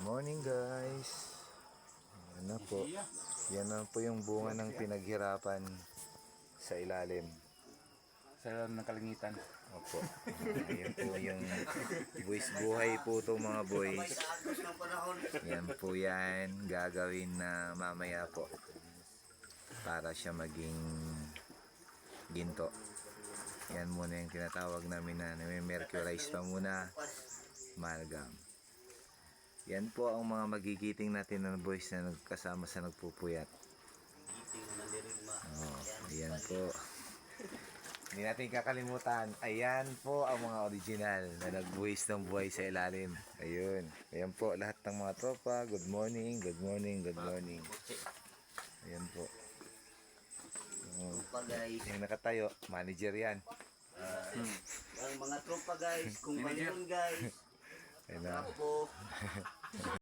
Morning guys. Yan na po. Yan na po yung bunga ng pinaghirapan sa ilalim. Sa ilalim ng kalangitan. Opo. Yan po yung buwis buhay po itong mga boys. Yan po yan. Gagawin na mamaya po. Para siya maging ginto. Yan muna yung tinatawag namin na nami-mercurize pa muna. Amalgam. Yan po ang mga magigiting natin ng boys na nagkasama sa nagpupuyat. Oh, ayan po. Hindi natin kakalimutan. Ayan po ang mga original na nagbuwis ng buhay sa ilalim. Ayun. Ayan po lahat ng mga tropa. Good morning, good morning, good morning. Ayan po. Oh, yung nakatayo, manager yan. Ang mga tropa guys, kung mayroon guys. Ayun na. Ako po.